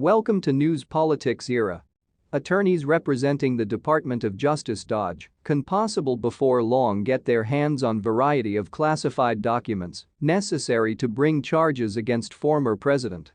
Welcome to News Politics Era. Attorneys representing the Department of Justice DOJ can possibly before long get their hands on variety of classified documents necessary to bring charges against former president.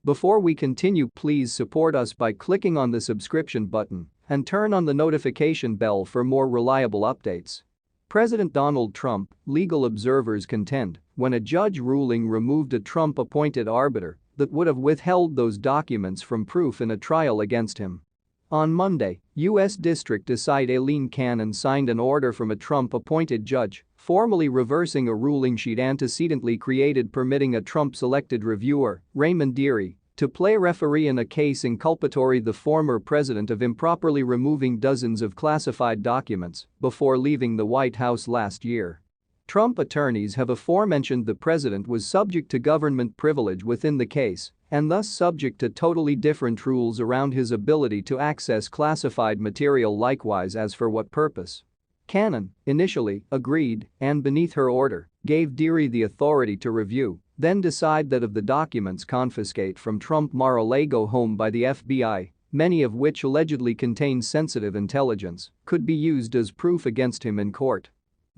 Before we continue, please support us by clicking on the subscription button and turn on the notification bell for more reliable updates. President Donald Trump, legal observers contend, when a judge ruling removed a Trump-appointed arbiter that would have withheld those documents from proof in a trial against him. On Monday, U.S. District Decide Aileen Cannon signed an order from a Trump-appointed judge, formally reversing a ruling she'd antecedently created permitting a Trump-selected reviewer, Raymond Dearie, to play referee in a case inculpatory the former president of improperly removing dozens of classified documents before leaving the White House last year. Trump attorneys have aforementioned the president was subject to government privilege within the case and thus subject to totally different rules around his ability to access classified material, likewise as for what purpose. Cannon initially agreed and beneath her order gave Dearie the authority to review, then decide that of the documents confiscated from Trump Mar-a-Lago home by the FBI, many of which allegedly contain sensitive intelligence, could be used as proof against him in court.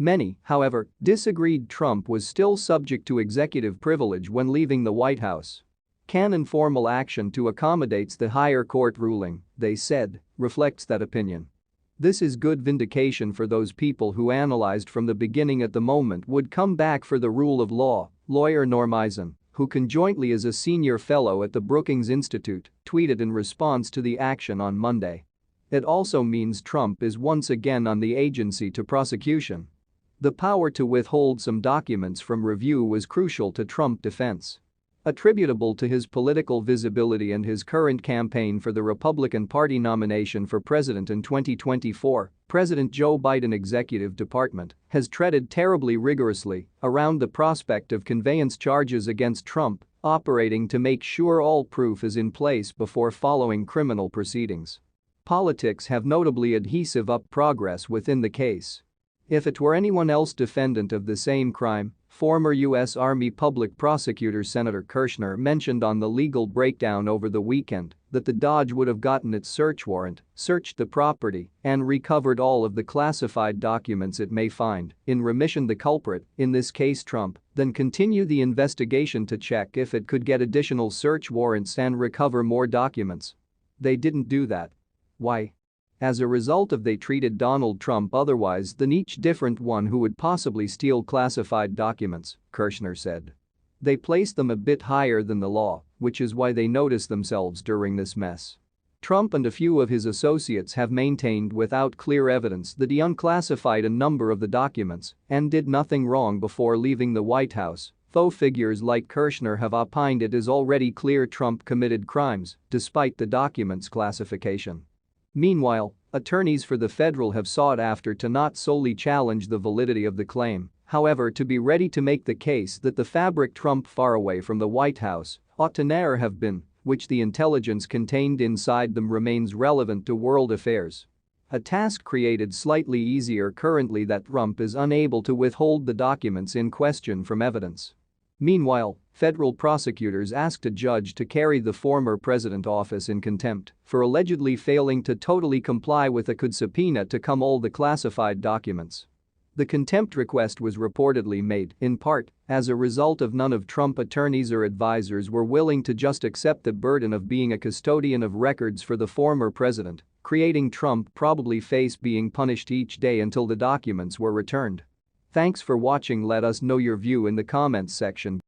Many, however, disagreed Trump was still subject to executive privilege when leaving the White House. Cannon formal action to accommodates the higher court ruling, they said, reflects that opinion. This is good vindication for those people who analyzed from the beginning at the moment would come back for the rule of law, lawyer Norm Eisen, who conjointly is a senior fellow at the Brookings Institute, tweeted in response to the action on Monday. It also means Trump is once again on the agency to prosecution. The power to withhold some documents from review was crucial to Trump's defense. Attributable to his political visibility and his current campaign for the Republican Party nomination for president in 2024, President Joe Biden's executive department has treaded terribly rigorously around the prospect of conveyance charges against Trump, operating to make sure all proof is in place before following criminal proceedings. Politics have notably adhesive up progress within the case. If it were anyone else defendant of the same crime, former U.S. Army Public Prosecutor Senator Kirshner mentioned on the Legal Breakdown over the weekend that the DOJ would have gotten its search warrant, searched the property, and recovered all of the classified documents it may find, in remission the culprit, in this case Trump, then continue the investigation to check if it could get additional search warrants and recover more documents. They didn't do that. Why? As a result of they treated Donald Trump otherwise than each different one who would possibly steal classified documents, Kirshner said. They placed them a bit higher than the law, which is why they noticed themselves during this mess. Trump and a few of his associates have maintained without clear evidence that he unclassified a number of the documents and did nothing wrong before leaving the White House, though figures like Kirshner have opined it is already clear Trump committed crimes despite the documents' classification. Meanwhile, attorneys for the federal have sought after to not solely challenge the validity of the claim, however to be ready to make the case that the fabric Trump far away from the White House ought to ne'er have been, which the intelligence contained inside them remains relevant to world affairs. A task created slightly easier currently that Trump is unable to withhold the documents in question from evidence. Meanwhile, federal prosecutors asked a judge to carry the former president's office in contempt for allegedly failing to totally comply with a could subpoena to come all the classified documents. The contempt request was reportedly made, in part, as a result of none of Trump attorneys or advisors were willing to just accept the burden of being a custodian of records for the former president, creating Trump probably face being punished each day until the documents were returned. Thanks for watching. Let us know your view in the comments section.